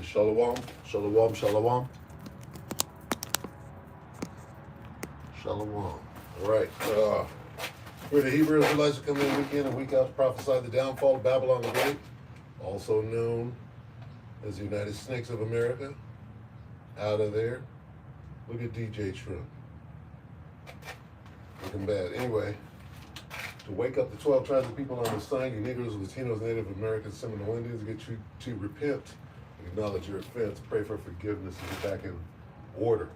Shalom, shalom, shalom, shalom. All right. We're the Hebrew Israelites who come in week in and week out to prophesy the downfall of Babylon the Great, also known as the United Snakes of America. Out of there. Look at DJ Trump. Looking bad. Anyway, to wake up the 12 tribes of people on the sign, you Negroes, Latinos, Native Americans, Seminole Indians, get you to repent, acknowledge your offense, pray for forgiveness, and get back in order.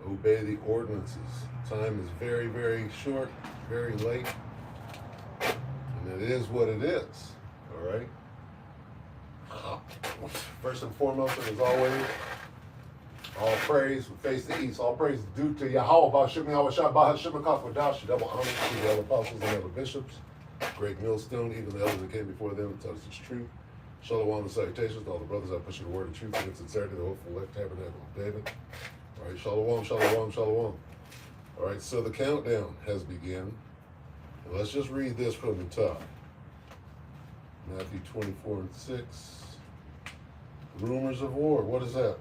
Obey the ordinances. Time is very, very short, very late, and it is what it is. All right? First and foremost, and as always, all praise will face the east. All praise is due to Yahweh, Bashim Yahweh Shabbat, Shemakah Kodash, double honor to the elder apostles and elder bishops, great millstone, even the elders that came before them, and tell us its truth. Shalom and salutations to all the brothers that push the word of truth and sincerity, the hopeful left tabernacle of David. All right, shalom, shalom, shalom. All right, so the countdown has begun. And let's just read this from the top. Matthew 24 and 6. Rumors of war. What is that?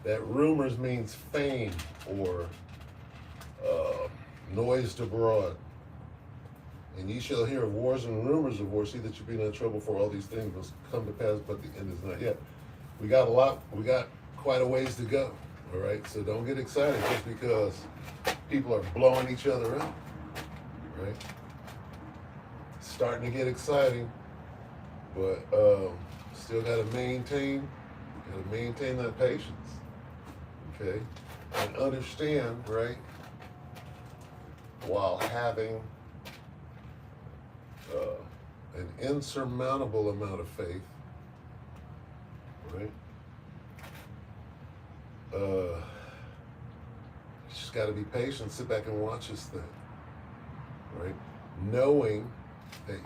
That rumors means fame or noised abroad. And ye shall hear of wars and rumors of war. See that you be not troubled, for all these things must come to pass, but the end is not yet. We got quite a ways to go. All right, so don't get excited just because people are blowing each other up. Right? It's starting to get exciting, but still got to maintain that patience. Okay, and understand, right, while having an insurmountable amount of faith, right, you just got to be patient, sit back and watch this thing, right, knowing that,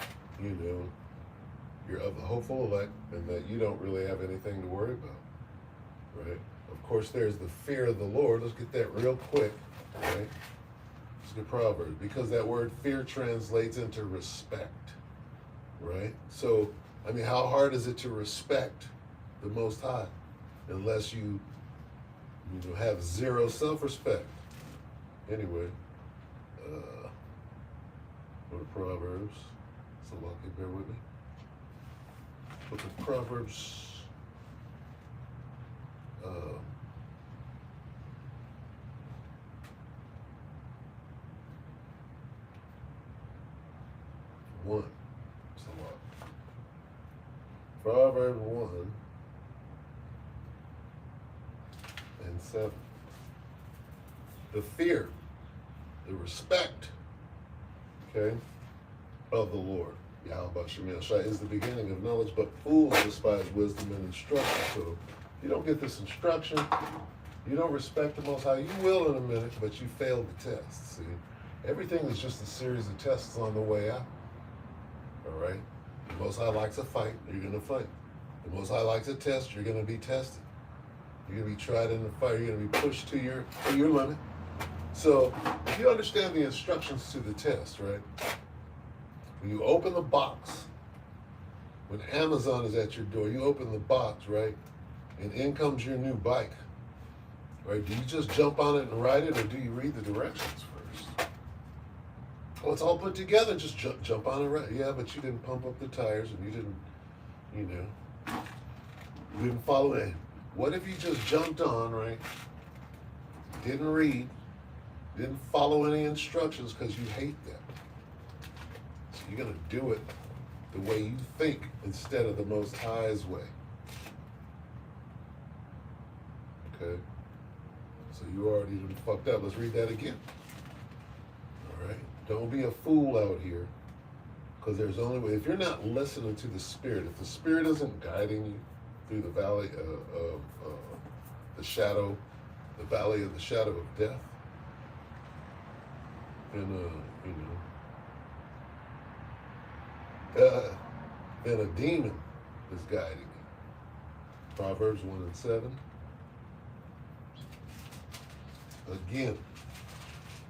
you're of the hopeful elect and that you don't really have anything to worry about, right? Of course, there's the fear of the Lord. Let's get that real quick, right? Let's get Proverbs, because that word fear translates into respect, right? So, how hard is it to respect the Most High unless you have zero self-respect? Anyway, go to Proverbs. So lucky, bear with me. Look at Proverbs. 1. It's a lot. Proverbs 1 and 7. The fear, the respect, okay, of the Lord, Yahweh Shem Shai, is the beginning of knowledge, but fools despise wisdom and instruction. So if you don't get this instruction, you don't respect the Most High. You will in a minute, but you failed the test. See, everything is just a series of tests on the way out. All right? The Most High likes a fight, you're going to fight. The Most High likes a test, you're going to be tested. You're going to be tried in the fire, you're going to be pushed to your limit. So if you understand the instructions to the test, right? When you open the box, when Amazon is at your door, you open the box, right? And in comes your new bike, right? Do you just jump on it and ride it, or do you read the directions first? Oh, it's all put together, just jump on it, right? Yeah, but you didn't pump up the tires, and you didn't, you didn't follow it. What if you just jumped on, right? Didn't read, didn't follow any instructions because you hate them. So you're going to do it the way you think instead of the Most High's way. Okay? So you already done fucked up. Let's read that again. All right? Don't be a fool out here, because there's only way. If you're not listening to the Spirit, if the Spirit isn't guiding you through the valley of the shadow, the valley of the shadow of death, then then a demon is guiding you. Proverbs 1 and 7. Again,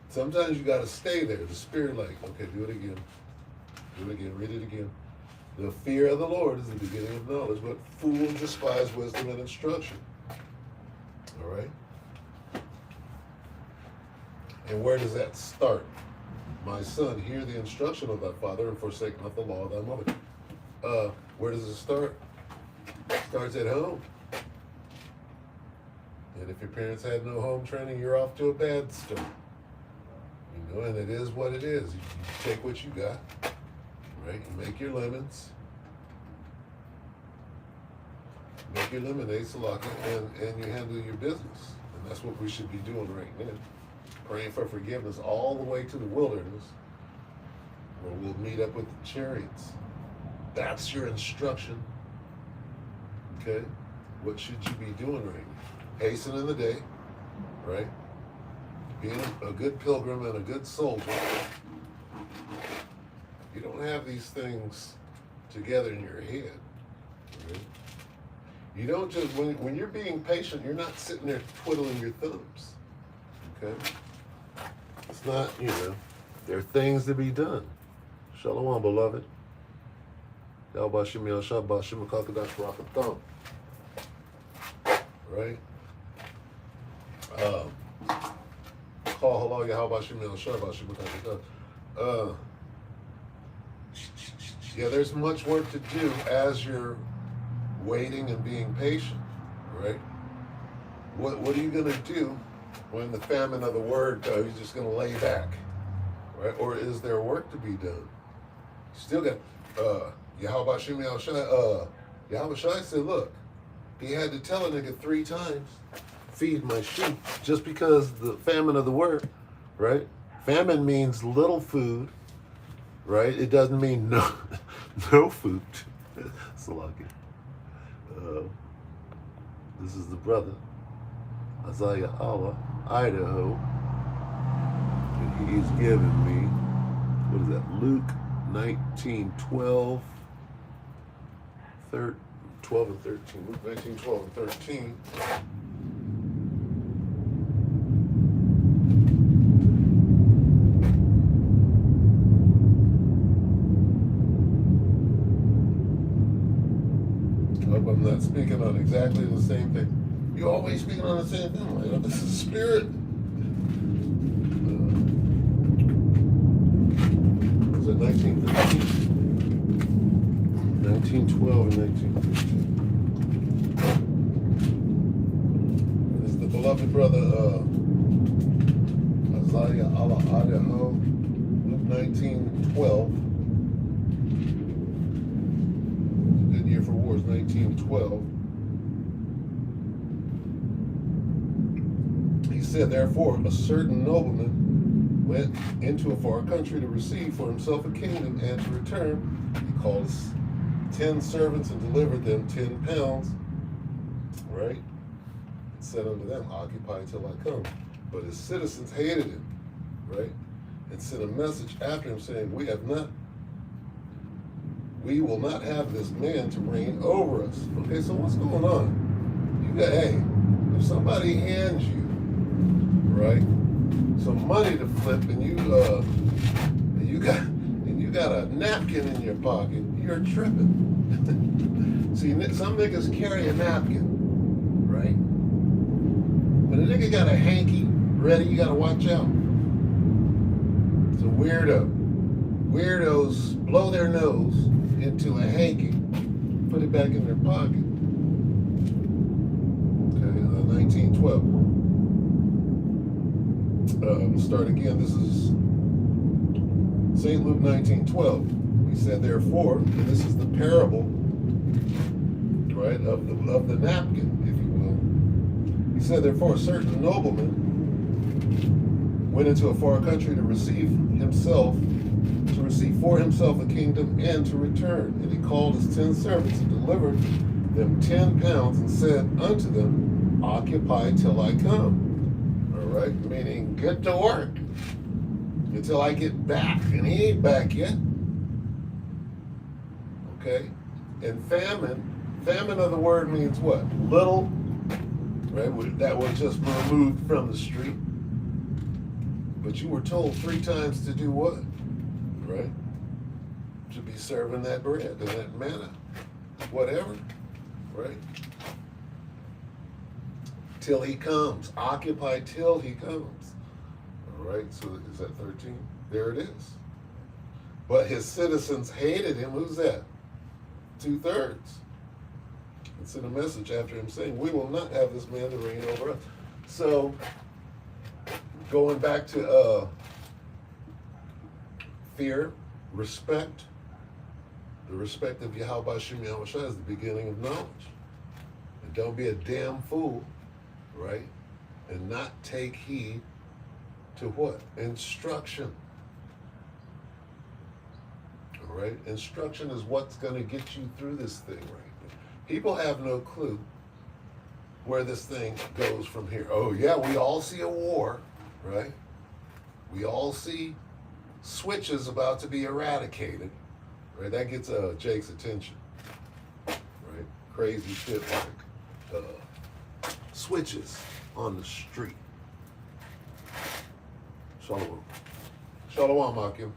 sometimes you got to stay there. The Spirit, like, okay, do it again. Do it again. Read it again. The fear of the Lord is the beginning of knowledge, but fools despise wisdom and instruction. All right? And where does that start? My son, hear the instruction of thy father and forsake not the law of thy mother. Where does it start? It starts at home. And if your parents had no home training, you're off to a bad start. You know, and it is what it is. You take what you got, right? You make your lemons. Make your lemonade, salaka, and you handle your business. And that's what we should be doing right now. Praying for forgiveness all the way to the wilderness, where we'll meet up with the chariots. That's your instruction. Okay? What should you be doing right now? Hastening the day, right? Being a good pilgrim and a good soldier. You don't have these things together in your head. Right? You don't just, when you're being patient, you're not sitting there twiddling your thumbs. Okay? It's not, you know, there are things to be done. Shalom, beloved. Yahbashim Yashab Bashim Kakadash Rakatham. Right? Call hello, Yahbashim Yashab Bashim Kakadash. Yeah, there's much work to do as you're waiting and being patient, right? What are you going to do when the famine of the word goes? You're just going to lay back, right? Or is there work to be done? Still got, Yahweh Shai said, look, he had to tell a nigga 3 times, feed my sheep, just because the famine of the word, right? Famine means little food, right? It doesn't mean no food. Salaki. This is the brother, Isaiah Allah, Idaho, and he's given me, what is that, Luke 19:12, 12 and 13, Luke 19:12 and 13. I'm not speaking on exactly the same thing. You're always speaking on the same thing. Like, this is spirit. Was it 1913? 1912 and 1913. This is the beloved brother Isaiah Allah Idaho, Luke 19:12. Year for wars, 1912. He said, therefore, a certain nobleman went into a far country to receive for himself a kingdom, and to return, he called his 10 servants and delivered them 10 pounds, right? And said unto them, occupy till I come. But his citizens hated him, right? And sent a message after him saying, we will not have this man to reign over us. Okay, so what's going on? You got, hey, if somebody hands you, right, some money to flip, and you got a napkin in your pocket, you're tripping. See, some niggas carry a napkin, right? When a nigga got a hanky ready, you gotta watch out. It's a weirdo. Weirdos blow their nose into a hanky, put it back in their pocket. Okay, 1912. We'll start again. This is St. Luke 19:12. He said, therefore, and this is the parable, right, of the napkin, if you will. He said, therefore, a certain nobleman went into a far country to receive for himself a kingdom and to return. And he called his 10 servants and delivered them 10 pounds and said unto them, occupy till I come. All right, meaning get to work until I get back. And he ain't back yet. Okay? And famine of the word means what? Little, right? That was just removed from the street. But you were told 3 times to do what? Right? to be serving that bread and that manna, whatever, right? Till he comes. Occupy till he comes. All right, so is that 13? There it is. But his citizens hated him. Who's that? 2/3. And sent a message after him saying, we will not have this man to reign over us. So, going back to fear, respect, the respect of Yahweh Hashem Yahushua is the beginning of knowledge. And don't be a damn fool, right? And not take heed to what? Instruction. All right? Instruction is what's going to get you through this thing right now. People have no clue where this thing goes from here. Oh, yeah, we all see a war, right? We all see switches about to be eradicated, right? That gets Jake's attention, right? Crazy shit like switches on the street. Shalom. Shalom, Akim.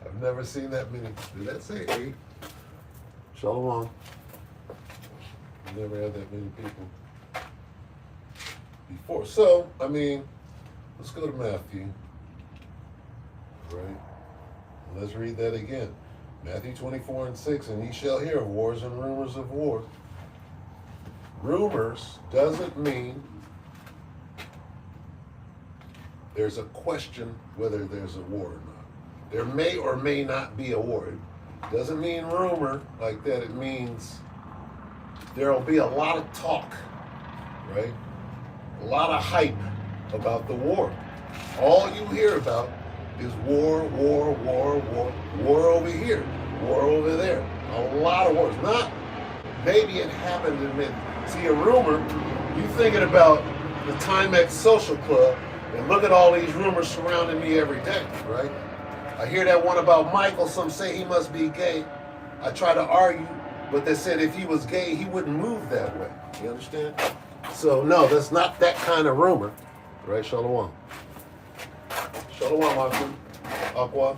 I've never seen that many. Did that say 8? Shalom. I've never had that many people before. So, I mean, let's go to Matthew. Right? Let's read that again. Matthew 24:6, and ye shall hear of wars and rumors of wars. Rumors doesn't mean there's a question whether there's a war or not. There may or may not be a war. It doesn't mean rumor like that. It means there will be a lot of talk, right? A lot of hype about the war. All you hear about is war, war, war, war, war over here, war over there. A lot of wars. Not, maybe it happened in mid. See, a rumor, you thinking about the Timex Social Club, and look at all these rumors surrounding me every day, right? I hear that one about Michael, some say he must be gay. I try to argue, but they said if he was gay, he wouldn't move that way. You understand? So, no, that's not that kind of rumor, right? Shalom. Shalom, Aqua.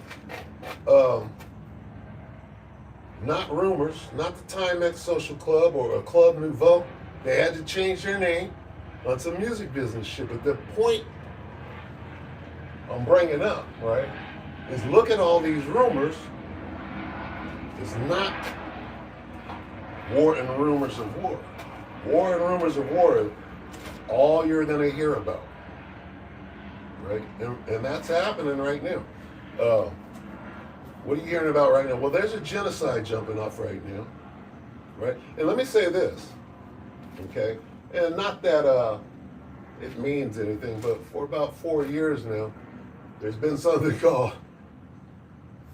Not rumors, not the Timex Social Club or a Club Nouveau. They had to change their name on some music business shit. But the point I'm bringing up, right, is look at all these rumors. It's not war and rumors of war. War and rumors of war is all you're going to hear about. Right? And that's happening right now. What are you hearing about right now? Well, there's a genocide jumping off right now. Right? And let me say this. Okay? And not that it means anything, but for about 4 years now, there's been something called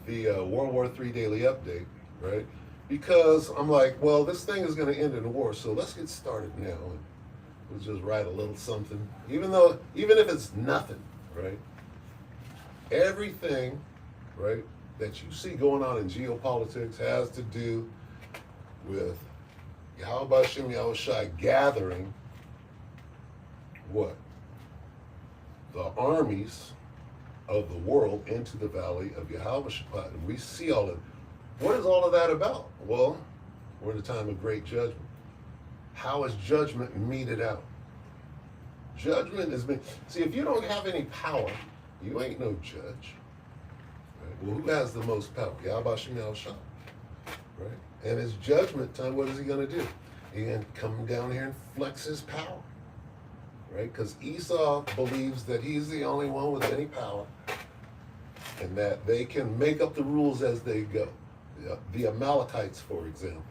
the World War III Daily Update, right? Because I'm like, well, this thing is going to end in a war, so let's get started now. And we'll just write a little something, even if it's nothing, right? Everything, right, that you see going on in geopolitics has to do with Yahweh Hashem Yahushua gathering what? The armies of the world into the valley of Yahweh Shabbat. And we see all of, what is all of that about? Well, we're in a time of great judgment. How is judgment meted out? Judgment is being, see, if you don't have any power, you ain't no judge. Right? Well, who has the most power? Yahweh Hashem Yahushua. Right? And it's judgment time. What is he going to do? He's going to come down here and flex his power. Right? Because Esau believes that he's the only one with any power and that they can make up the rules as they go. The Amalekites, for example.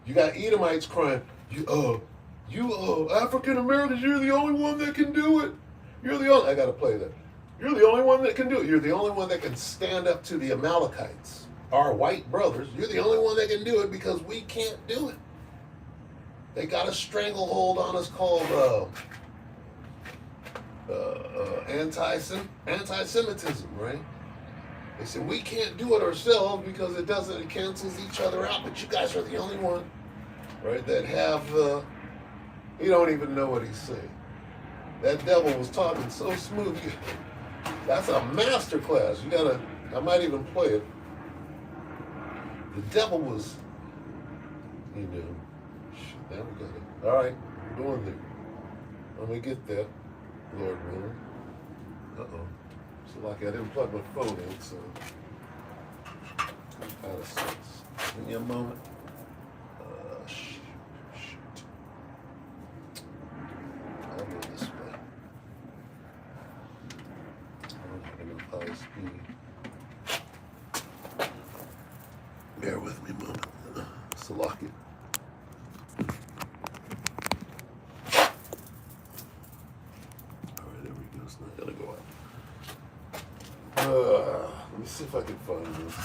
You got Edomites crying, you African Americans, you're the only one that can do it. You're the only, I got to play that. You're the only one that can do it. You're the only one that can stand up to the Amalekites, our white brothers. You're the only one that can do it because we can't do it. They got a stranglehold on us called anti-Semitism, right? They said we can't do it ourselves because it cancels each other out. But you guys are the only one, right, that have. You don't even know what he's saying. That devil was talking so smooth. That's a master class. You gotta I might even play it. The devil was, you know, shit, now we got it. All right, I'm going there. Let me get that, Lord willing. Uh-oh. So like I didn't plug my phone in, so out of sense. Give me a moment. Shoot. I'll go this way. I don't have enough high speed. Bear with me a moment. Salaki. All right, there we go. So now I gotta go out. Let me see if I can find this.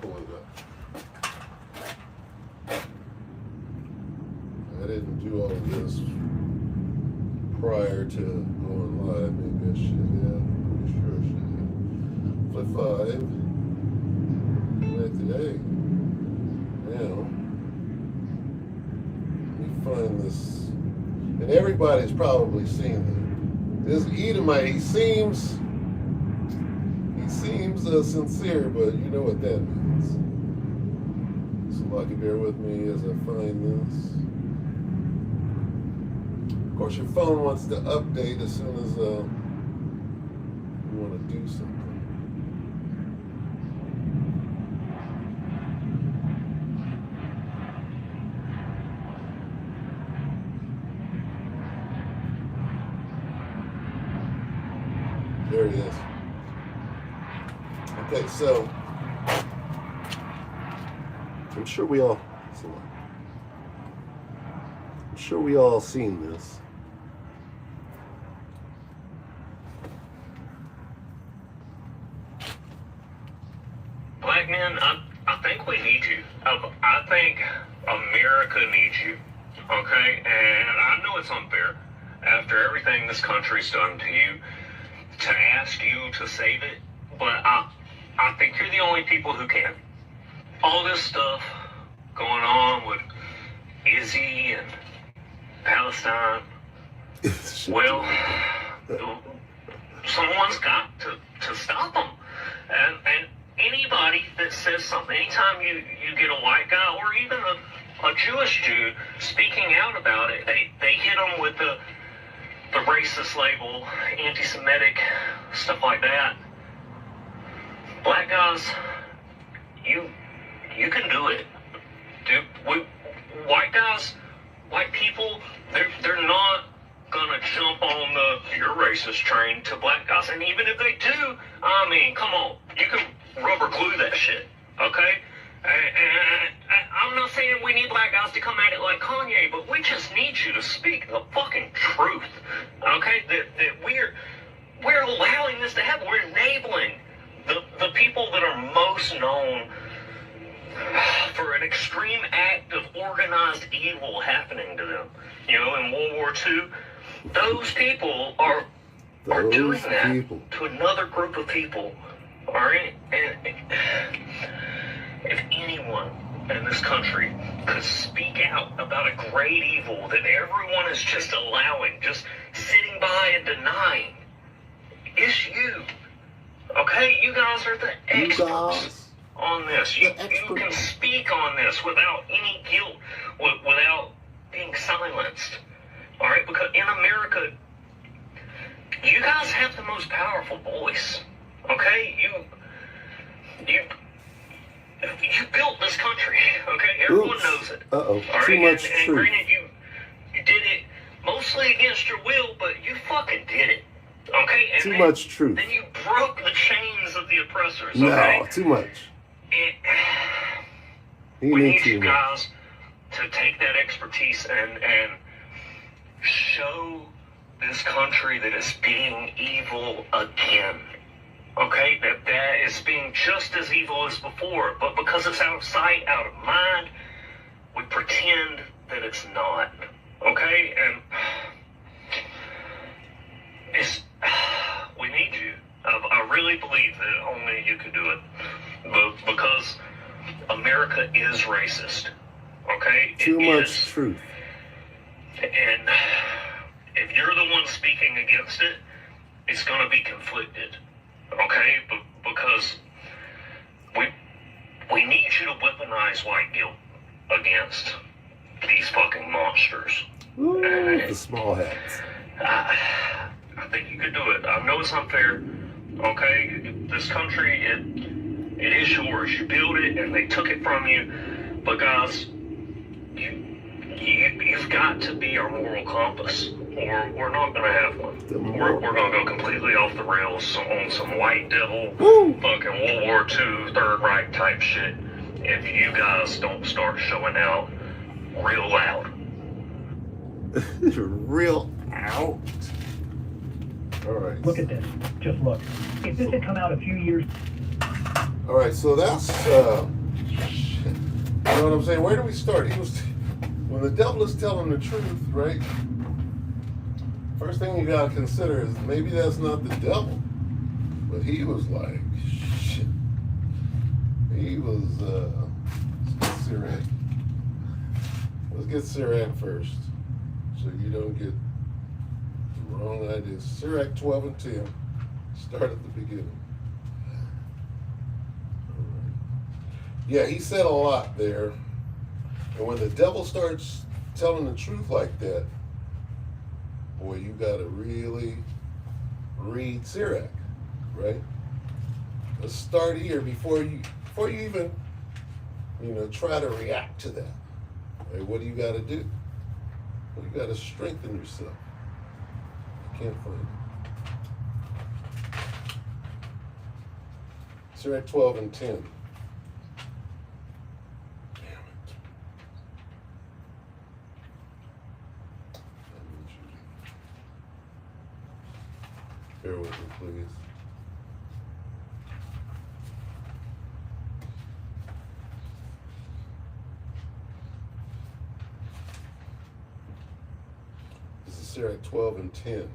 Pull it up. I didn't do all of this prior to going live. Maybe I should have. Pretty sure I should have. Flip 5. Today. Now, let me find this. And everybody's probably seen it. This Edomite, he seems sincere, but you know what that means. So, lucky, bear with me as I find this. Of course, your phone wants to update as soon as you want to do something. There it is. Okay, so I'm sure we all seen this. Black men, I think we need you. I think America needs you. Okay? And I know it's unfair after everything this country's done to you to ask you to save it, but I think you're the only people who can. All this stuff going on with Izzy and Palestine, well, someone's got to stop them. And anybody that says something, anytime you get a white guy or even a Jewish Jew speaking out about it, they hit them with the racist label, anti-Semitic, stuff like that. Black guys, you can do it. Dude, white guys, white people, they're not gonna jump on the you're racist train to black guys. And even if they do, I mean, come on, you can rubber glue that shit, okay? And I'm not saying we need black guys to come at it like Kanye, but we just need you to speak the fucking truth, okay? That we're allowing this to happen. We're enabling the people that are most known for an extreme act of organized evil happening to them. You know, in World War II, those people are doing that to another group of people. All right? And if anyone in this country could speak out about a great evil that everyone is just allowing, just sitting by and denying, it's you. Okay? You guys are the experts on this. You can speak on this without any guilt, without being silenced. All right? Because in America, you guys have the most powerful voice. Okay? You built this country, okay? Everyone knows it. Uh-oh, right? Too much and truth. Granted, you did it mostly against your will, but you fucking did it, okay? And Too much truth. Then you broke the chains of the oppressors, No, okay? too much. We need you guys to take that expertise and show this country that it's being evil again. Okay, that is being just as evil as before, but because it's out of sight, out of mind, we pretend that it's not. Okay, and we need you. I really believe that only you can do it, because America is racist. Okay, Too much truth. And if you're the one speaking against it, it's going to be conflicted. Okay, because we need you to weaponize white guilt against these fucking monsters. Ooh, the small hats. I think you could do it. I know it's unfair. Okay, this country, it is yours. You built it, and they took it from you. But guys, you've got to be our moral compass, or we're not going to have one. We're going to go completely off the rails on some white devil, fucking World War II, Third Reich type shit if you guys don't start showing out real loud. Real out. All right. Look at this. Just look. If this had come out a few years... All right, so that's, you know what I'm saying? Where do we start? When the devil is telling the truth, right? First thing you gotta consider is maybe that's not the devil, but he was like, shit. He was, let's get Sirach. Let's get Sirach first, so you don't get the wrong ideas. Sirach 12 and 10. Start at the beginning. Yeah, he said a lot there. And when the devil starts telling the truth like that, boy, you gotta really read Sirach, right? Let's start here before you even, try to react to that. Right? What do you gotta do? Well, you gotta strengthen yourself. I can't find it. Sirach 12 and 10. Bear with me, please. This is Sirach 12 and 10.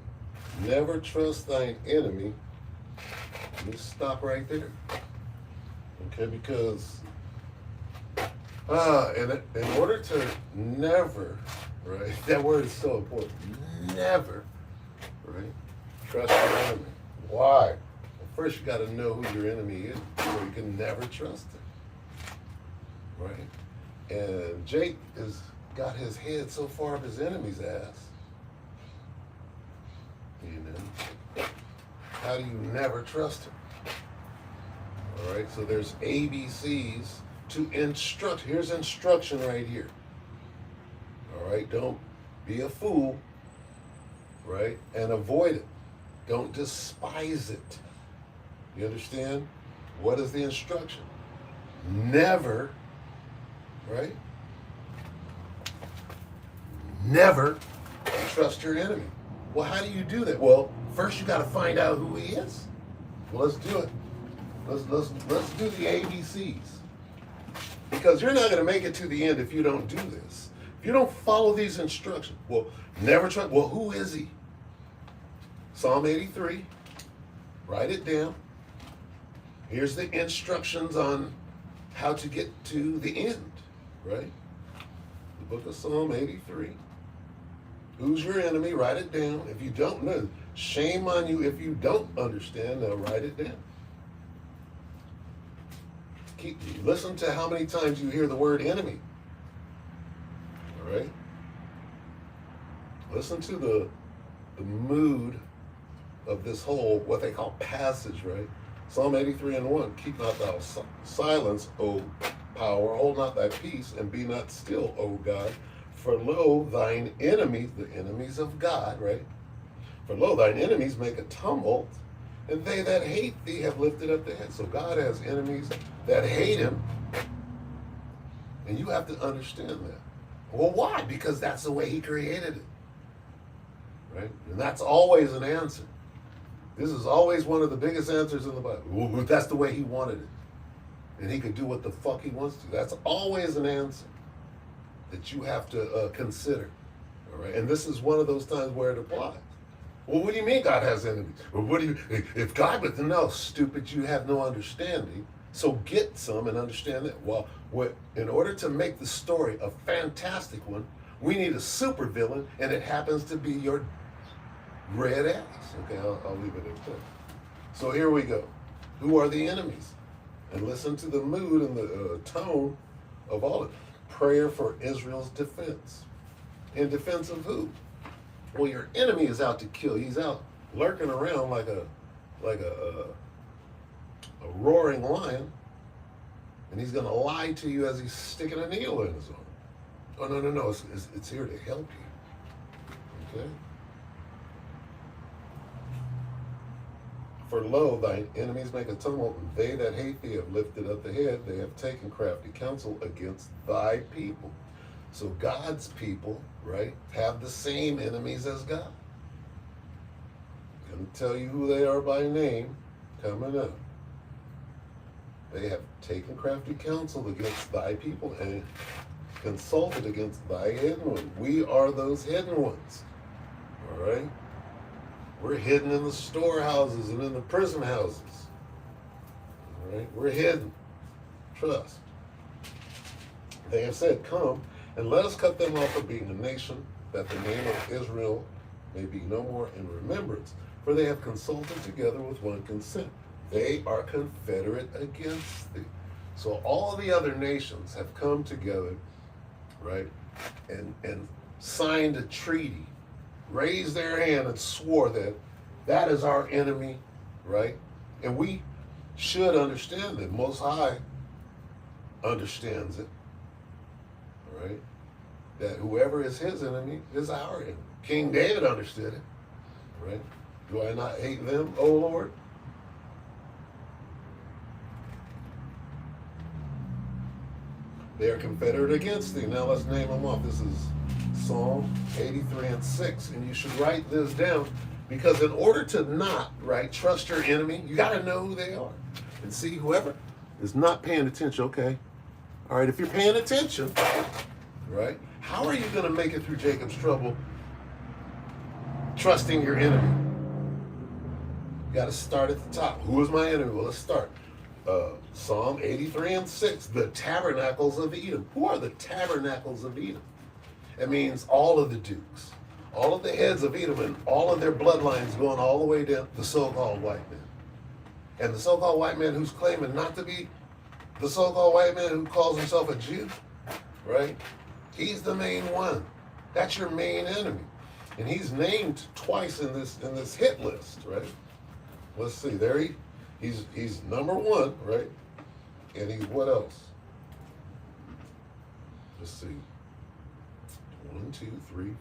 Never trust thine enemy. Let me stop right there. Okay, because in order to never, right? That word is so important. Never, right? Trust your enemy. Why? Well, first you got to know who your enemy is, so you can never trust him. Right? And Jake has got his head so far up his enemy's ass. How do you never trust him? All right, so there's ABCs to instruct. Here's instruction right here. All right, don't be a fool, right? And avoid it. Don't despise it. You understand? What is the instruction? Never, right? Never trust your enemy. Well, how do you do that? Well, first you got to find out who he is. Well, let's do it. Let's do the ABCs. Because you're not going to make it to the end if you don't do this. If you don't follow these instructions, well, never trust. Well, who is he? Psalm 83. Write it down. Here's the instructions on how to get to the end, right? The book of Psalm 83. Who's your enemy? Write it down. If you don't know, shame on you if you don't understand. Now write it down. Listen to how many times you hear the word enemy. All right? Listen to the mood of this whole, what they call passage, right? Psalm 83 and 1. Keep not thou silence, O power. Hold not thy peace, and be not still, O God. For lo, thine enemies, the enemies of God, right? For lo, thine enemies make a tumult, and they that hate thee have lifted up their head. So God has enemies that hate him, and you have to understand that. Well, why? Because that's the way he created it, right? And that's always an answer. This is always one of the biggest answers in the Bible. Well, that's the way he wanted it, and he could do what the fuck he wants to. That's always an answer that you have to consider, all right? And this is one of those times where it applies. Well, what do you mean God has enemies? Well, what do you, if God would know, stupid, you have no understanding. So get some and understand that. Well, in order to make the story a fantastic one, we need a super villain, and it happens to be your red ass. Okay, I'll leave it at that. So here we go. Who are the enemies? And listen to the mood and the tone of all it. Prayer for Israel's defense. In defense of who? Well, your enemy is out to kill. He's out lurking around like a roaring lion, and he's going to lie to you as he's sticking a needle in his arm. Oh, no. It's here to help you. Okay? For lo, thine enemies make a tumult, and they that hate thee have lifted up the head. They have taken crafty counsel against thy people. So God's people, right, have the same enemies as God. I'm going to tell you who they are by name coming up. They have taken crafty counsel against thy people and consulted against thy hidden one. We are those hidden ones. All right? We're hidden in the storehouses and in the prison houses. All right? We're hidden. Trust. They have said, come and let us cut them off from being a nation, that the name of Israel may be no more in remembrance. For they have consulted together with one consent. They are confederate against thee. So all of the other nations have come together, right, and signed a treaty, raised their hand and swore that that is our enemy, right? And we should understand that. Most High understands it, right? That whoever is his enemy is our enemy. King David understood it, right? Do I not hate them, O Lord? They are confederate against thee. Now let's name them off. This is Psalm 83 and 6. And you should write this down, because in order to not, right, trust your enemy, you got to know who they are. And see, whoever is not paying attention, okay. All right, if you're paying attention, right, how are you going to make it through Jacob's trouble trusting your enemy? You got to start at the top. Who is my enemy? Well, let's start. Psalm 83 and 6, the tabernacles of Edom. Who are the tabernacles of Edom? It means all of the dukes, all of the heads of Edom, and all of their bloodlines going all the way down the so-called white man. And the so-called white man who's claiming not to be the so-called white man who calls himself a Jew, right? He's the main one. That's your main enemy. And he's named twice in this hit list, right? Let's see, there he's number one, right? And he's what else? Let's see. 1, 2, 3,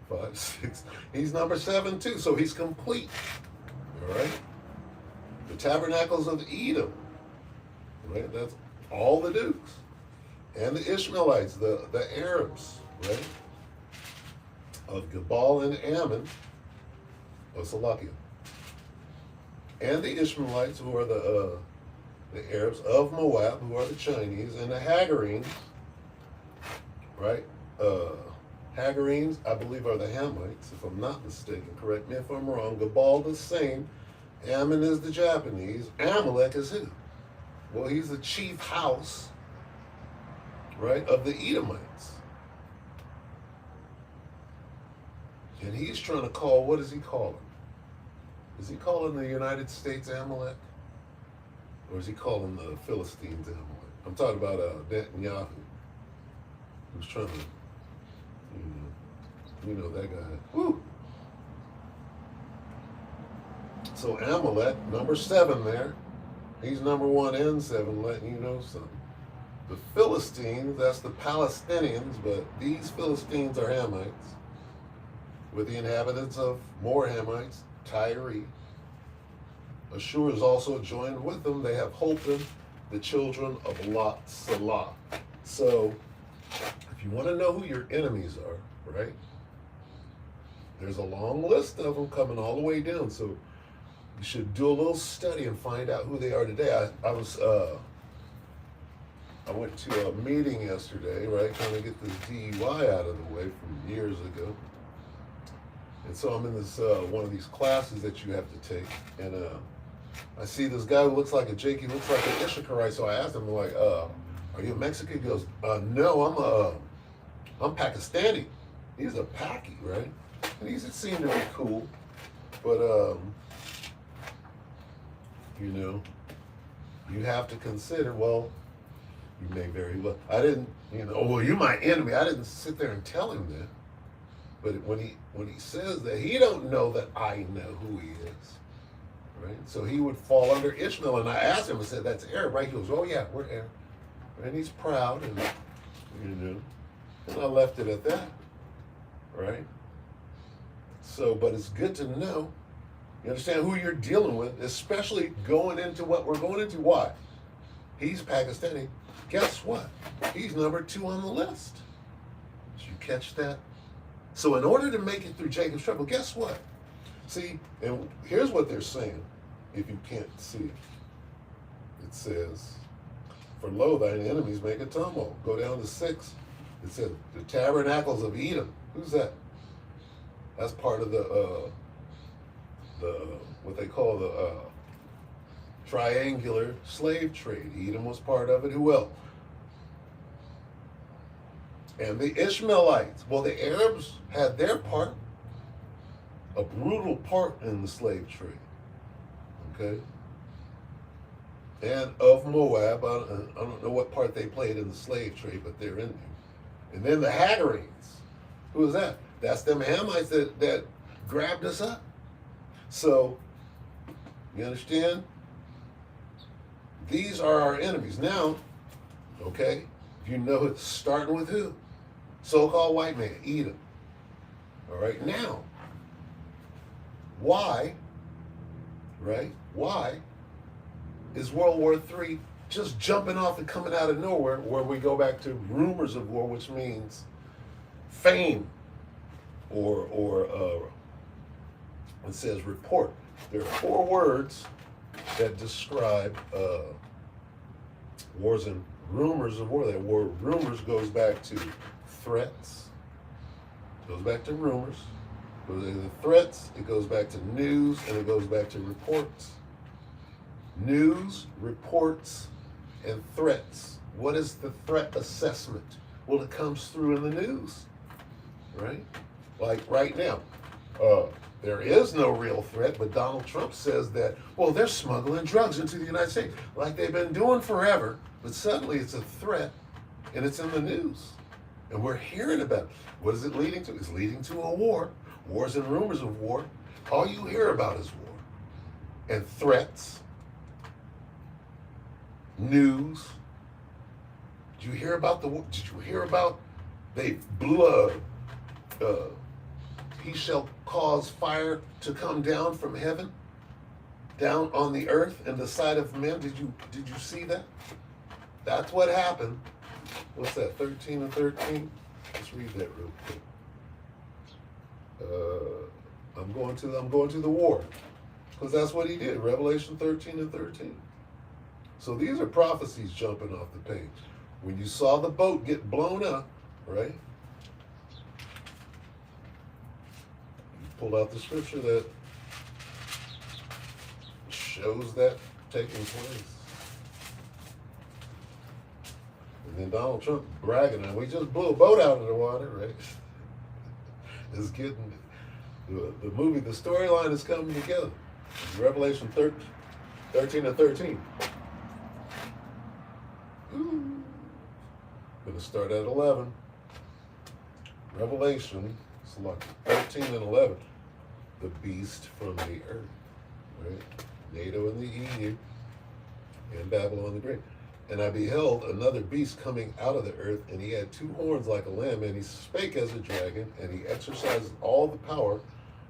4, 5, 6. He's number 7 too, so he's complete. All right? The tabernacles of Edom. Right? That's all the dukes. And the Ishmaelites, the Arabs, right? Of Gebal and Ammon, of Salakia. And the Ishmaelites, who are the Arabs of Moab, who are the Chinese, and the Hagarenes, right? Hagarenes, I believe, are the Hamites, if I'm not mistaken. Correct me if I'm wrong. Gebal the same. Ammon is the Japanese. Amalek is who? Well, he's the chief house, right, of the Edomites. And he's trying to call, what does he call him? Is he calling the United States Amalek? Or is he calling the Philistines Amalek? I'm talking about Netanyahu, who's trying to, you know that guy. Woo! So Amalek, number 7 there. He's number 1 and 7, letting you know something. The Philistines, that's the Palestinians, but these Philistines are Hamites, with the inhabitants of more Hamites, Tyre. Ashur is also joined with them. They have Holton, the children of Lot, Salah. So, if you want to know who your enemies are, right? There's a long list of them coming all the way down. So, you should do a little study and find out who they are today. I went to a meeting yesterday, right, trying to get this DUI out of the way from years ago. And so I'm in this one of these classes that you have to take, and I see this guy who looks like a Jake. He looks like an Issacharite. So I asked him, like, "Are you a Mexican?" He goes, "No, I'm Pakistani." He's a Paki, right? And he seemed to be cool, but you know, you have to consider, well, you may very well, I didn't, well, you're my enemy. I didn't sit there and tell him that. But when he says that, he don't know that I know who he is. Right? So he would fall under Ishmael. And I asked him, I said, that's Arab, right? He goes, oh yeah, we're Arab. And he's proud, and and I left it at that. Right? So, but it's good to know. You understand who you're dealing with, especially going into what we're going into. Why? He's Pakistani. Guess what? He's number 2 on the list. Did you catch that? So in order to make it through Jacob's trouble, guess what? See, and here's what they're saying, if you can't see it. It says, for lo, thine enemies make a tumult. Go down to 6. It says, the tabernacles of Edom. Who's that? That's part of the what they call the triangular slave trade. Edom was part of it. Who else? And the Ishmaelites. Well, the Arabs had their part, a brutal part in the slave trade. Okay? And of Moab, I don't know what part they played in the slave trade, but they're in there. And then the Hagarenes. Who is that? That's them Hamites that grabbed us up. So, you understand? These are our enemies. Now, okay, you know it's starting with who? So-called white man, Edom. All right, now, why, right? Why is World War III just jumping off and coming out of nowhere, where we go back to rumors of war, which means fame, or it says report. There are 4 words that describe wars and rumors of war. That word rumors goes back to threats, goes back to rumors, goes back to threats, it goes back to news, and it goes back to reports. News, reports, and threats. What is the threat assessment? Well, it comes through in the news, right? Like right now, there is no real threat, but Donald Trump says that, well, they're smuggling drugs into the United States, like they've been doing forever, but suddenly it's a threat, and it's in the news. And we're hearing about it. What is it leading to? It's leading to a war. Wars and rumors of war. All you hear about is war. And threats. News. Did you hear about did you hear about they blew he shall cause fire to come down from heaven, down on the earth and the sight of men? Did you see that? That's what happened. What's that, 13 and 13? Let's read that real quick. I'm going to the war, because that's what he did. Revelation 13 and 13. So these are prophecies jumping off the page. When you saw the boat get blown up, right? You pulled out the scripture that shows that taking place. And then Donald Trump bragging, and we just blew a boat out of the water, right? It's getting, the movie, the storyline is coming together. Revelation 13 and 13. Gonna start at 11. Revelation, select 13 and 11. The beast from the earth, right? NATO and the EU, and Babylon the Great. And I beheld another beast coming out of the earth, and he had 2 horns like a lamb, and he spake as a dragon, and he exercised all the power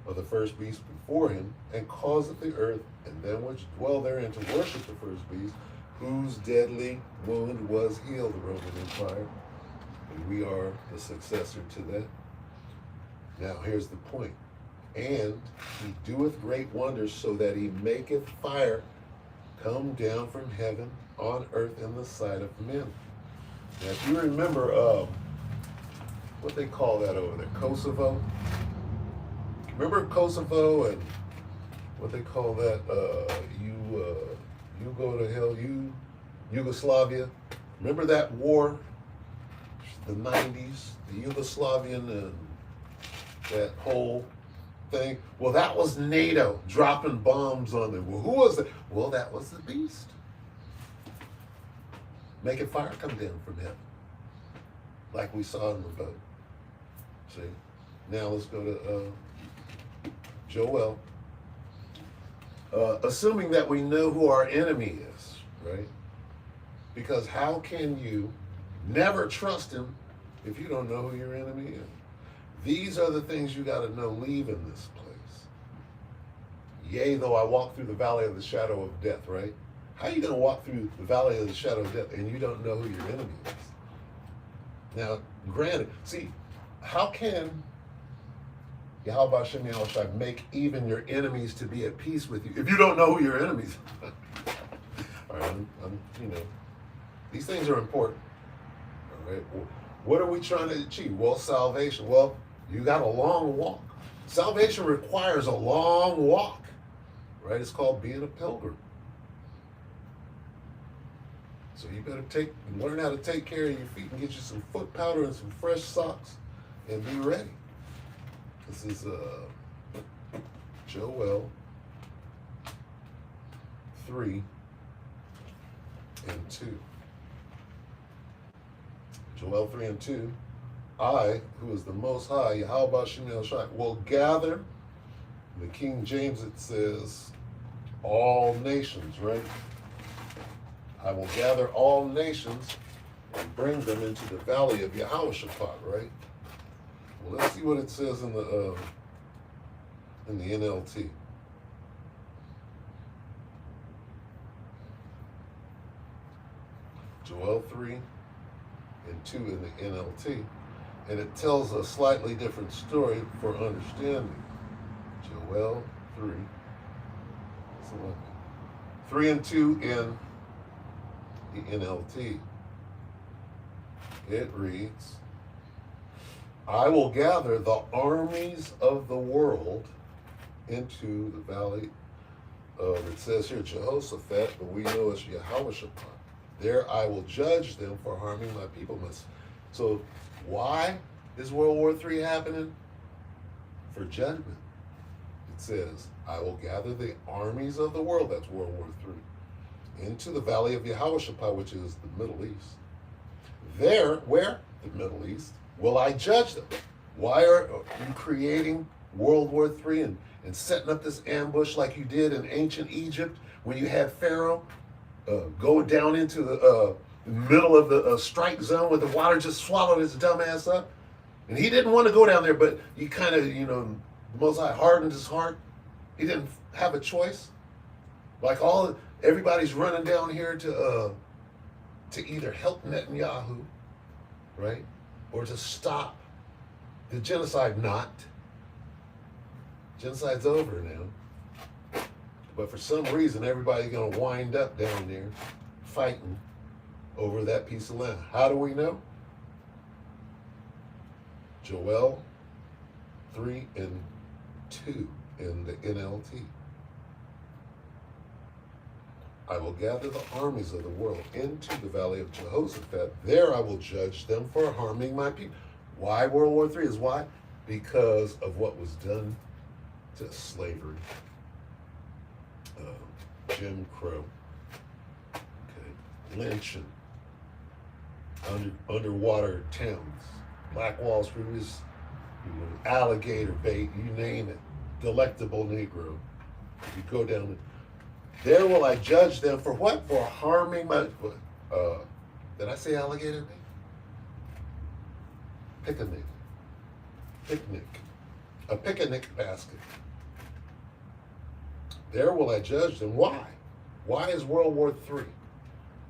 of the first beast before him, and causeth the earth and them which dwell therein to worship the first beast, whose deadly wound was healed, the Roman Empire. And we are the successor to that. Now here's the point. And he doeth great wonders, so that he maketh fire come down from heaven on earth in the sight of men. Now if you remember what they call that over there, Kosovo? Remember Kosovo and what they call that, you go to hell, Yugoslavia? Remember that war, the 90s, the Yugoslavian and that whole thing? Well, that was NATO dropping bombs on them. Well, who was it? Well, that was the beast. making fire come down from heaven, like we saw in the boat. See? Now let's go to Joel. Assuming that we know who our enemy is, right? Because how can you never trust him if you don't know who your enemy is? These are the things you got to know leaving this place. Yea, though I walk through the valley of the shadow of death, right? How are you going to walk through the valley of the shadow of death and you don't know who your enemy is? Now, granted, see, how can Yahweh Hashem Yahushua make even your enemies to be at peace with you if you don't know who your enemies are? All right, these things are important. All right, what are we trying to achieve? Well, salvation. Well, you got a long walk. Salvation requires a long walk, right? It's called being a pilgrim. So you better learn how to take care of your feet and get you some foot powder and some fresh socks and be ready. This is Joel 3 and 2. Joel 3 and 2. I, who is the Most High, Yahweh Hashem Yahushua, will gather. In the King James it says, all nations, right? I will gather all nations and bring them into the valley of Yahushua, right? Well, let's see what it says in the NLT. Joel 3 and 2 in the NLT. And it tells a slightly different story for understanding. Joel 3. 3 and 2 in the NLT. It reads, I will gather the armies of the world into the valley of, it says here, Jehoshaphat, but we know it's Yahushua. There I will judge them for harming my people. So why is World War III happening? For judgment. It says, I will gather the armies of the world, that's World War III, into the valley of Yahushua, which is the Middle East. There, where? The Middle East. Will I judge them? Why are you creating World War III and setting up this ambush like you did in ancient Egypt when you had Pharaoh go down into the middle of the strike zone where the water just swallowed his dumb ass up? And he didn't want to go down there, but he kind of, the Most High hardened his heart. He didn't have a choice. Like everybody's running down here to either help Netanyahu, right? Or to stop the genocide. Not. Genocide's over now. But for some reason, everybody's going to wind up down there fighting over that piece of land. How do we know? Joel 3 and 2 in the NLT. I will gather the armies of the world into the valley of Jehoshaphat. There I will judge them for harming my people. Why World War III? Is why? Because of what was done to slavery. Jim Crow. Okay. Lynching. Underwater towns. Black Wall Street was alligator bait, you name it. Delectable Negro. You go down there will I judge them for what? For harming my, did I say alligator bait? Picnic. A picnic basket. There will I judge them. Why? Why is World War III?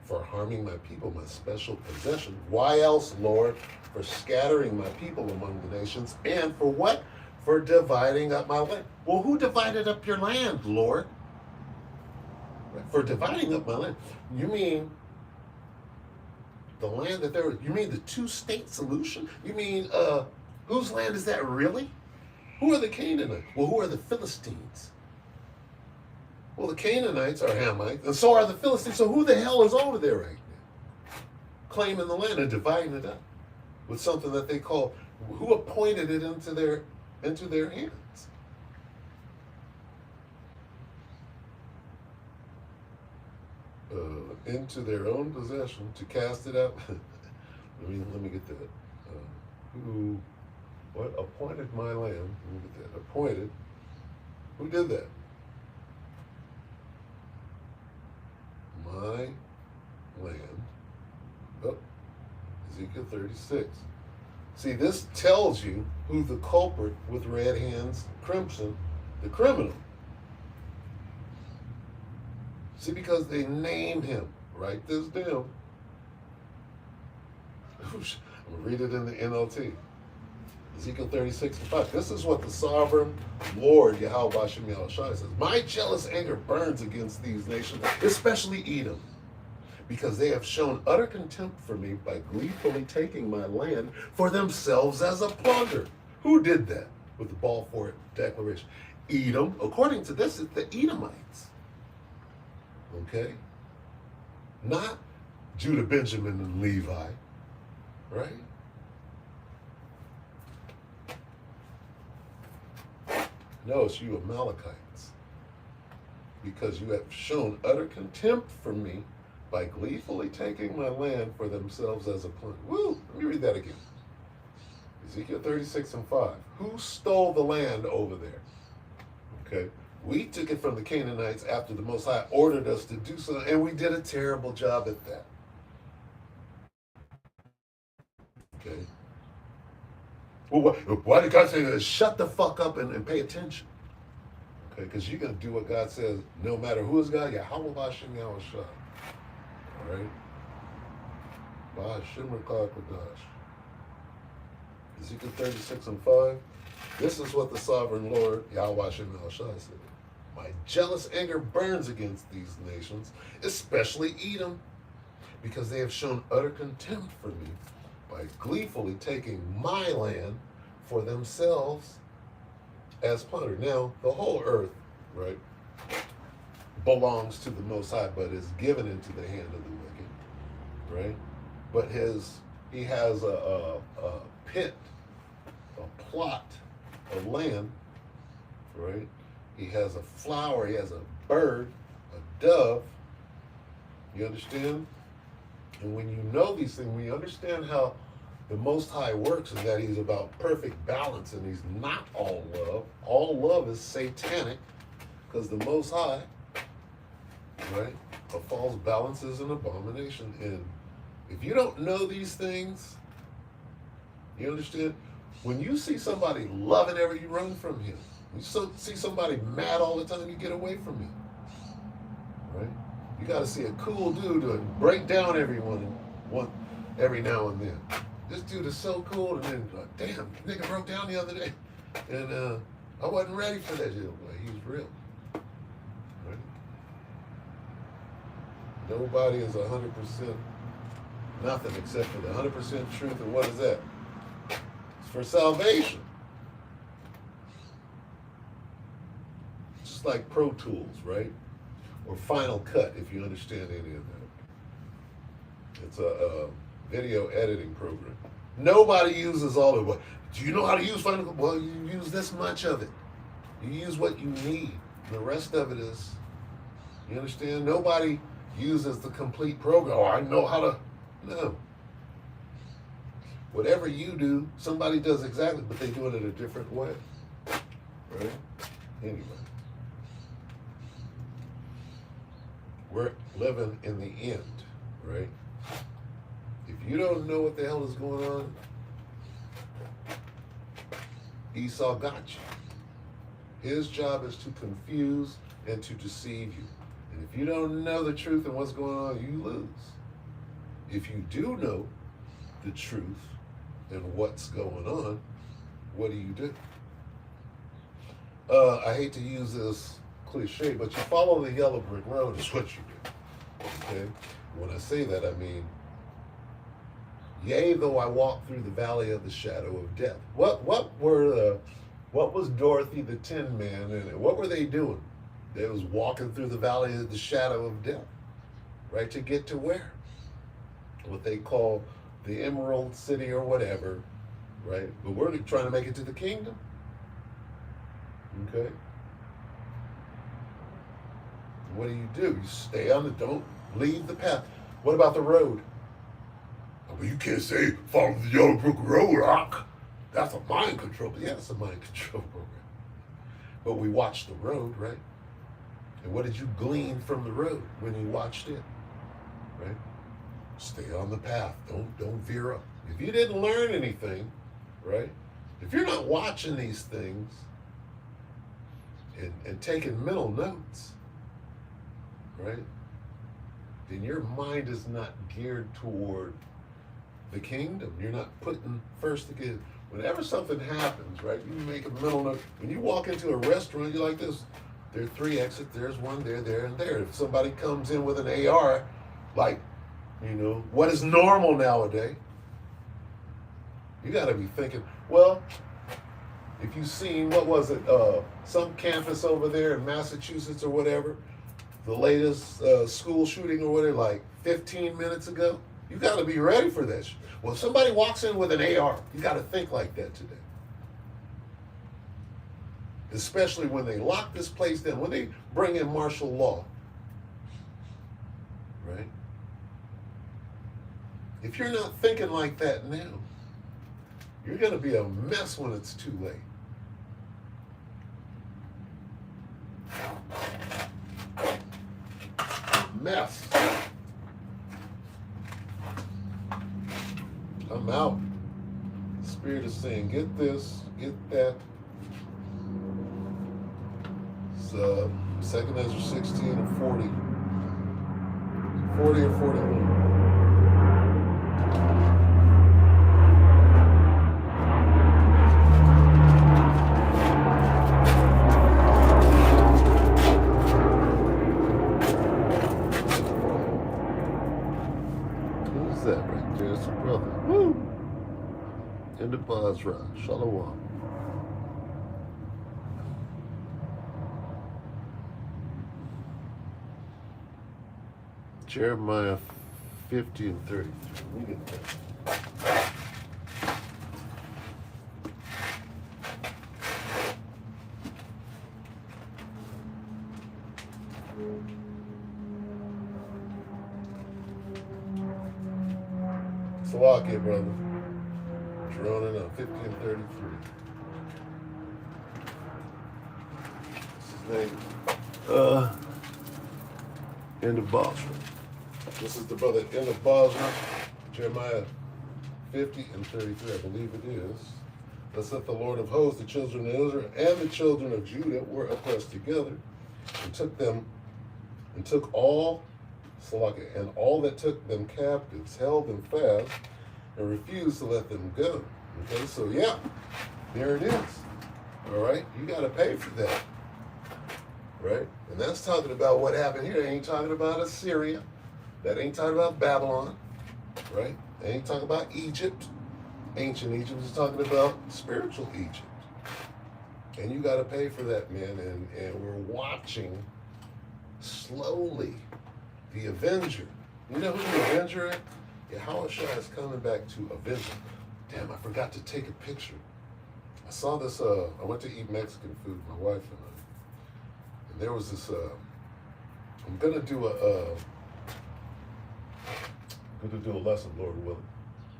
For harming my people, my special possession. Why else, Lord? For scattering my people among the nations. And for what? For dividing up my land. Well, who divided up your land, Lord? For dividing up my land. You mean the land that you mean the two-state solution? You mean, whose land is that really? Who are the Canaanites? Well, who are the Philistines? Well, the Canaanites are Hamites, and so are the Philistines. So who the hell is over there right now? Claiming the land and dividing it up with something that they call, who appointed it into their hands? Let into their own possession to cast it out. let me get that. Who, what appointed my land? Let me get that. Appointed. Who did that? My land. Oh, Ezekiel 36. See, this tells you who the culprit with red hands, crimson, the criminal. See, because they named him. Write this down. I'm going to read it in the NLT. Ezekiel 36:5. This is what the sovereign Lord, Yahweh Bashem Yahushua says. My jealous anger burns against these nations, especially Edom, because they have shown utter contempt for me by gleefully taking my land for themselves as a plunder. Who did that with the Balfour Declaration? Edom. According to this, it's the Edomites. Okay? Not Judah, Benjamin, and Levi. Right? No, it's you Amalekites. Because you have shown utter contempt for me by gleefully taking my land for themselves as a plunder. Woo! Let me read that again. Ezekiel 36:5. Who stole the land over there? Okay. We took it from the Canaanites after the Most High ordered us to do so, and we did a terrible job at that. Okay. Well, why did God say that? Shut the fuck up and pay attention. Okay, because you're going to do what God says no matter who is God. Yahweh Bashem Yahushua. All right? Bashem Rakakadosh. Ezekiel 36:5. This is what the sovereign Lord, Yahweh Bashem Yahushua, said. My jealous anger burns against these nations, especially Edom, because they have shown utter contempt for me by gleefully taking my land for themselves as plunder. Now, the whole earth, right, belongs to the Most High, but is given into the hand of the wicked, right? But he has a pit, a plot of land, right? He has a flower, he has a bird, a dove. You understand? And when you know these things, when you understand how the Most High works, is that he's about perfect balance, and he's not all love. All love is satanic, because the Most High, right, a false balance is an abomination. And if you don't know these things, you understand? When you see somebody loving you run from him. You see somebody mad all the time, you get away from him. Right? You got to see a cool dude and break down everyone every now and then. This dude is so cool, and then like, damn, nigga broke down the other day, and I wasn't ready for that shit. Well, he's real. Right? Nobody is 100% nothing except for the 100% truth, and what is that? It's for salvation. Just like Pro Tools, right? Or Final Cut, if you understand any of that. It's a video editing program. Nobody uses all of it. Do you know how to use Final Cut? Well, you use this much of it. You use what you need. The rest of it is, you understand? Nobody uses the complete program. Oh, I know how to. No. Whatever you do, somebody does exactly, but they do it in a different way. Right? Anyway. We're living in the end, right? If you don't know what the hell is going on, Esau got you. His job is to confuse and to deceive you. And if you don't know the truth and what's going on, you lose. If you do know the truth and what's going on, what do? I hate to use this cliche, but you follow the yellow brick road is what you do. Okay? When I say that, I mean, yea, though I walk through the valley of the shadow of death. What was Dorothy the Tin Man and what were they doing? They was walking through the valley of the shadow of death, right? To get to where? What they call the Emerald City or whatever, right? But we're trying to make it to the kingdom. Okay? What do? You stay on the, Leave the path. What about the road? Well, you can't say follow the Yellow Brick Road, Rock. That's a mind control. Yeah, it's a mind control program. But we watched the road, right? And what did you glean from the road when you watched it? Right? Stay on the path. Don't veer up. If you didn't learn anything, right? If you're not watching these things and taking mental notes, right? Then your mind is not geared toward the kingdom. You're not putting first again. Whenever something happens, right, you make a mental note. When you walk into a restaurant, you're like this. There are 3 exits. There's one there, there, and there. If somebody comes in with an AR, like, what is normal nowadays, you got to be thinking, well, if you've seen, what was it, some campus over there in Massachusetts or whatever, the latest school shooting or whatever, like 15 minutes ago, you got to be ready for this. Well, if somebody walks in with an AR, you got to think like that today. Especially when they lock this place down, when they bring in martial law, right? If you're not thinking like that now, you're going to be a mess when it's too late. Mess. I'm out. The Spirit is saying, get this, get that. It's 2 Ezra 16 and 40. 40 and 41. Who's that right there? It's a brother. Woo! In the Basra. Shalom. Jeremiah 50 and 33. Let me get that. Slovakia, brother. Droning up 50 and 33. What's his name? In the Basra. This is the brother in the Basra, Jeremiah 50 and 33, I believe it is. Thus saith the Lord of hosts, the children of Israel and the children of Judah were oppressed together, and took all that took them captives, held them fast, and refused to let them go. Okay, so yeah, there it is. All right, you got to pay for that. Right? And that's talking about what happened here. They ain't talking about Assyria. That ain't talking about Babylon. Right? They ain't talking about Egypt. Ancient Egypt is talking about spiritual Egypt. And you got to pay for that, man. And we're watching slowly the Avenger. You know who the Avenger is? Yahushua is coming back to avenge him. Damn, I forgot to take a picture. I saw this, I went to eat Mexican food, my wife and I. And there was this, I'm gonna do a lesson, Lord willing.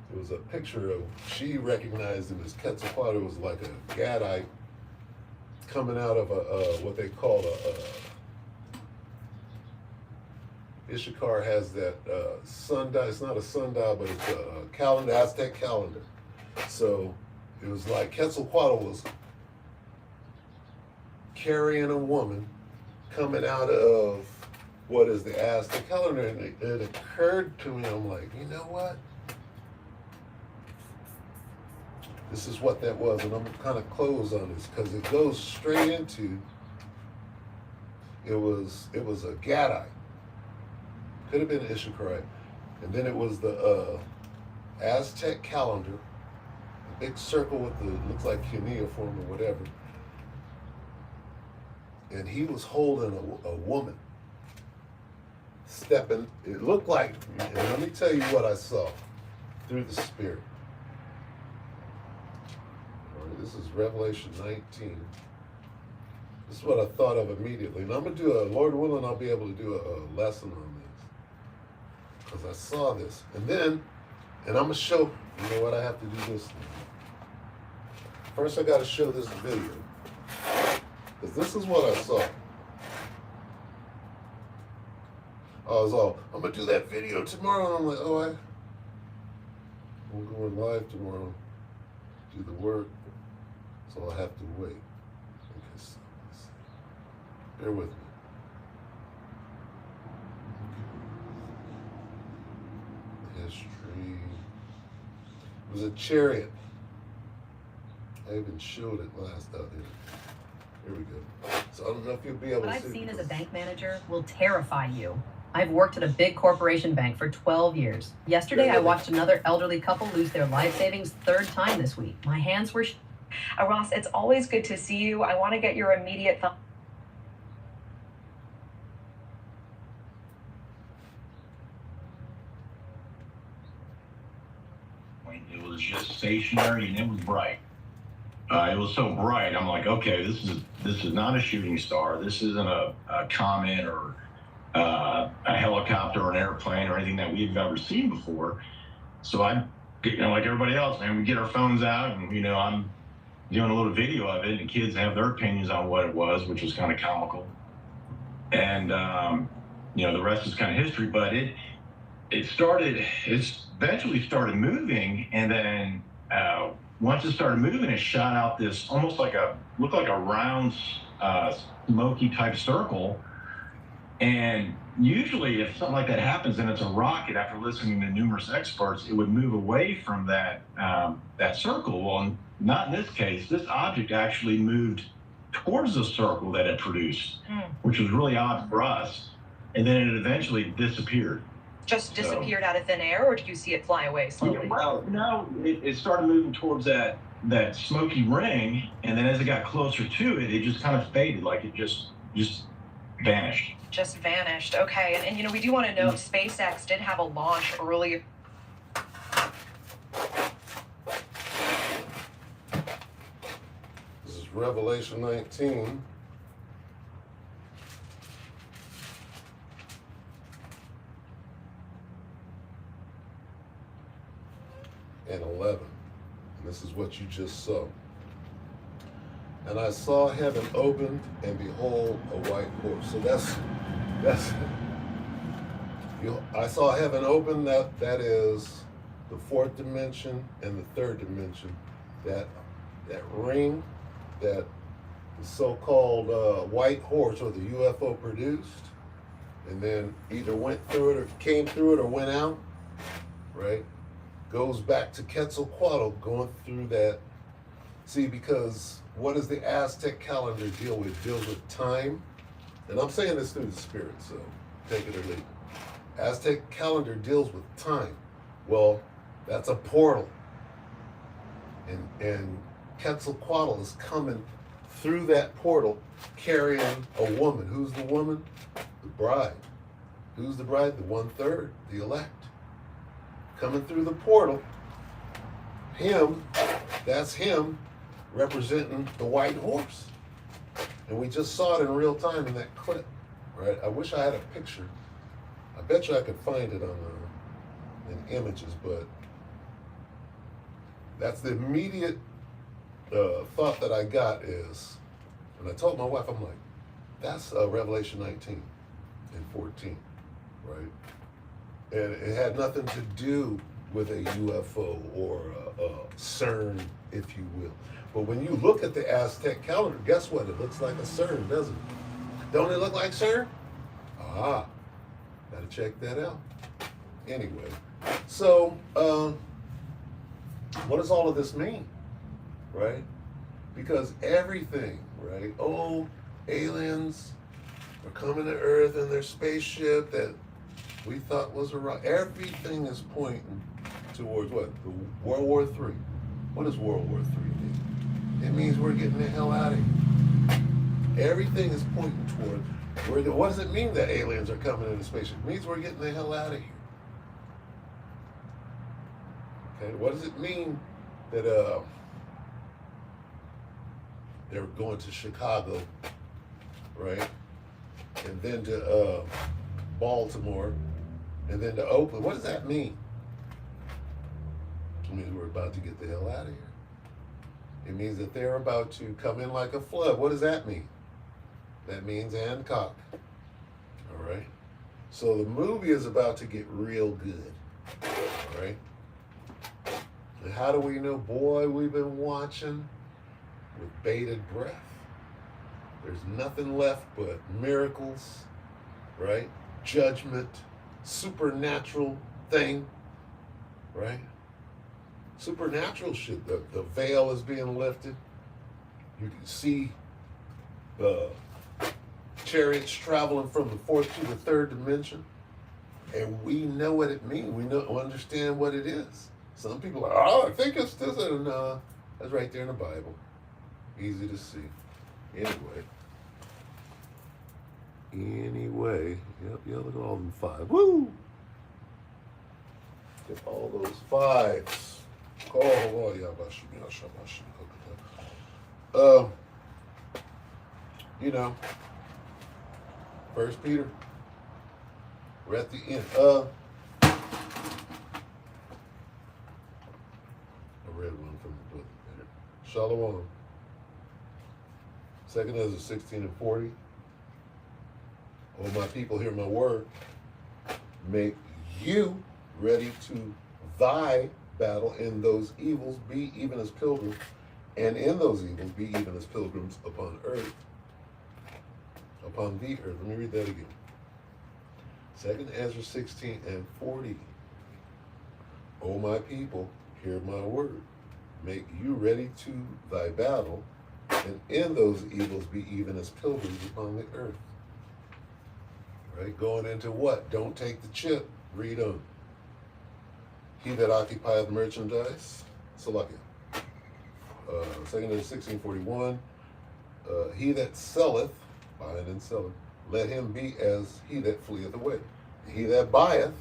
There was a picture of, she recognized him as Quetzalcoatl. It was like a Gadite coming out of what they call Issachar has that sundial. It's not a sundial, but it's a calendar, Aztec calendar. So it was like Quetzalcoatl was carrying a woman coming out of what is the Aztec calendar, and it occurred to me, I'm like, you know what? This is what that was, and I'm kind of close on this because it goes straight into, it was a Gadite. Could have been Issacharite. And then it was the Aztec calendar, a big circle with the, looks like cuneiform or whatever. And he was holding a woman, stepping, it looked like, and let me tell you what I saw through the Spirit. All right, this is Revelation 19. This is what I thought of immediately. And I'm going to do Lord willing, I'll be able to do a lesson on this. because I saw this. And I'm going to show, you know what, I have to do this. First, I got to show this video. Because this is what I saw. I was all, I'm going to do that video tomorrow. And I'm like, oh, I'm going live tomorrow. Do the work. So I'll have to wait. Okay, so let's see. Bear with me. History. It was a chariot. I even showed it last out here. Here we go. So I don't know if you'll be able What to I've see seen this. as a bank manager will terrify you. I've worked at a big corporation bank for 12 years. Yesterday, I watched another elderly couple lose their life savings third time this week. My hands were... Ross, it's always good to see you. I want to get your immediate thoughts. It was just stationary and it was bright. It was so bright. I'm like, okay, this is not a shooting star. This isn't a comet or a helicopter or an airplane or anything that we've ever seen before. So I, like everybody else, man, we get our phones out and I'm doing a little video of it, and the kids have their opinions on what it was, which was kind of comical. And the rest is kind of history. But it eventually started moving, and then once it started moving, it shot out this almost looked like a round, smoky type circle. And usually, if something like that happens and it's a rocket, after listening to numerous experts, it would move away from that circle. Well, not in this case. This object actually moved towards the circle that it produced, which was really odd for us. And then it eventually disappeared. Just disappeared out of thin air, or did you see it fly away slowly? Yeah, well, no, it started moving towards that smoky ring, and then as it got closer to it, it just kind of faded, like it just vanished. Just vanished. Okay, and we do want to know SpaceX did have a launch earlier. This is Revelation 19. And 11. And this is what you just saw. And I saw heaven opened, and behold, a white horse. So that's I saw heaven open. That is the fourth dimension and the third dimension. That ring that the so-called white horse or the UFO produced, and then either went through it or came through it or went out, right? Goes back to Quetzalcoatl going through that. See, because what does the Aztec calendar deal with? It deals with time. And I'm saying this through the spirit, so take it or leave it. Aztec calendar deals with time. Well, that's a portal. And Quetzalcoatl is coming through that portal carrying a woman. Who's the woman? The bride. Who's the bride? The 1/3, the elect. Coming through the portal. That's him representing the white horse. And we just saw it in real time in that clip, right? I wish I had a picture. I bet you I could find it in images, but that's the immediate thought that I got is, and I told my wife, I'm like, that's Revelation 19 and 14, right? And it had nothing to do with a UFO or a CERN, if you will. But when you look at the Aztec calendar, guess what? It looks like a CERN, doesn't it? Don't it look like CERN? Gotta check that out. Anyway, so what does all of this mean, right? Because everything, right? Oh, aliens are coming to Earth in their spaceship that we thought was a rock. Everything is pointing towards what? The World War III. What does World War III mean? It means we're getting the hell out of here. Everything is pointing toward what does it mean that aliens are coming in a spaceship? It means we're getting the hell out of here. Okay, what does it mean that they're going to Chicago, right? And then to Baltimore, And then to open, what does that mean? It means we're about to get the hell out of here. It means that they're about to come in like a flood. What does that mean? That means and cock. All right? So the movie is about to get real good. All right? And how do we know? Boy, we've been watching with bated breath. There's nothing left but miracles, right? Judgment, supernatural thing, right? Supernatural shit. The veil is being lifted. You can see the chariots traveling from the fourth to the third dimension. And we know what it means. We understand what it is. Some people are, oh, I think it's this. And that's right there in the Bible. Easy to see. Anyway, yep, look at all them 5. Woo! Get all those 5s. Oh, you know, 1 Peter. We're at the end. I read one from the book. Shalom. 2 Ezra 16:40. Oh, my people, hear my word. Make you ready to thy battle in those evils, be even as pilgrims, and in those evils be even as pilgrims upon earth. Upon the earth. Let me read that again. 2 Ezra 16:40. O my people, hear my word. Make you ready to thy battle, and in those evils be even as pilgrims upon the earth. Right? Going into what? Don't take the chip. Read on. He that occupieth merchandise. Salakia. 2 Ezra 16:41. He that selleth, buying and selling, let him be as he that fleeth away. He that buyeth,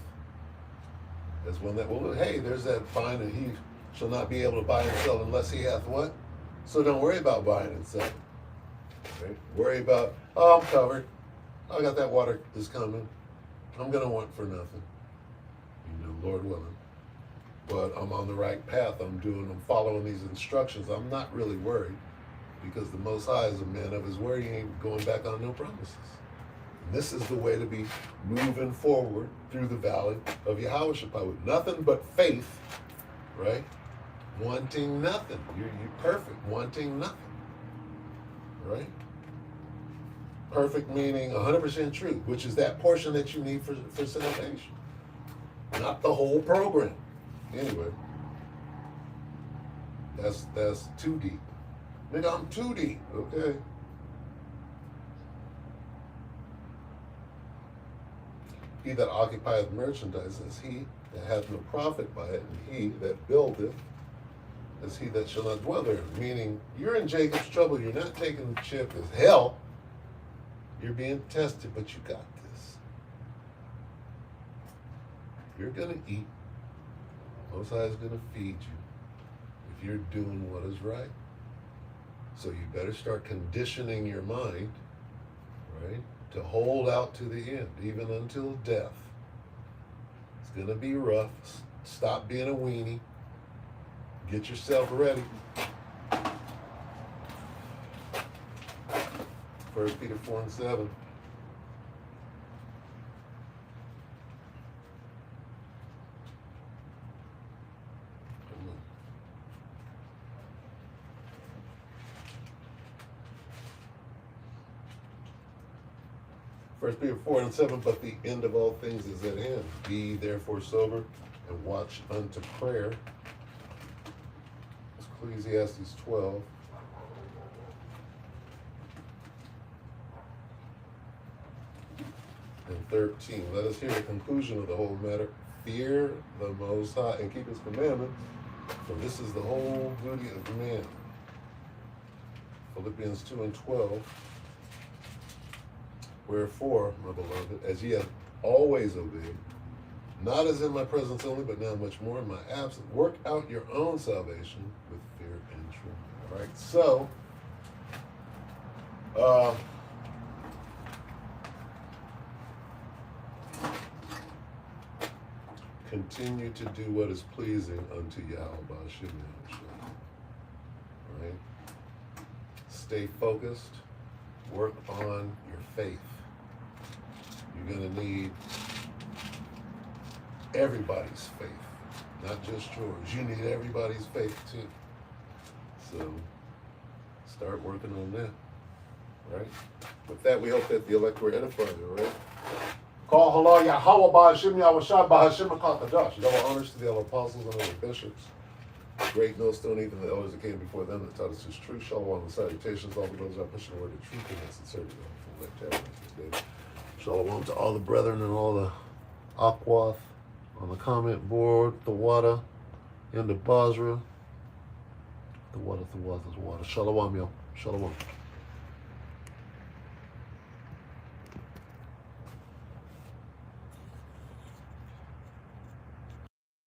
as one that will, hey, there's that fine, and he shall not be able to buy and sell unless he hath what? So don't worry about buying and selling. Right? Worry about, oh, I'm covered. I got that water is coming. I'm going to want for nothing. You know, Lord willing. But I'm on the right path. I'm following these instructions. I'm not really worried because the Most High is a man of his word. He ain't going back on no promises. And this is the way to be moving forward through the valley of Yahushua with nothing but faith, right? Wanting nothing. You're perfect, wanting nothing, right? Perfect meaning 100% truth, which is that portion that you need for salvation, not the whole program. Anyway, that's too deep. Nigga, I'm too deep, okay? He that occupieth merchandise is he that hath no profit by it, and he that buildeth is he that shall not dwell there. Meaning, you're in Jacob's trouble, you're not taking the chip as hell. You're being tested, but you got this. You're going to eat. Most High is going to feed you if you're doing what is right. So you better start conditioning your mind, right, to hold out to the end, even until death. It's going to be rough. Stop being a weenie. Get yourself ready. 1 Peter 4:7. First Peter 4:7, but the end of all things is at hand. Be therefore sober and watch unto prayer. Ecclesiastes 12. And 13. Let us hear the conclusion of the whole matter. Fear the Most High and keep his commandments, for this is the whole duty of man. Philippians 2:12. Wherefore, my beloved, as ye have always obeyed, not as in my presence only, but now much more in my absence, work out your own salvation with fear and trembling. All right, so, continue to do what is pleasing unto Yahweh Hashem Yahushua. Right? Stay focused. Work on your faith. You're going to need everybody's faith, not just yours. You need everybody's faith too. So start working on that. Right? With that, we hope that the elect were edified, all right? Call halal Yahweh Ba'ashim Yahushua Ba'ashim HaKadosh. Double honors to the other apostles and other bishops. Great millstone, even the elders that came before them that taught us his truth. Shalom and salutations, all those that are pushing the word of truth and sincerity from that tabernacle. Shalom to all the brethren and all the Akwath on the comment board, the water, and the Basra. The water. Shalom, yo. Shalom.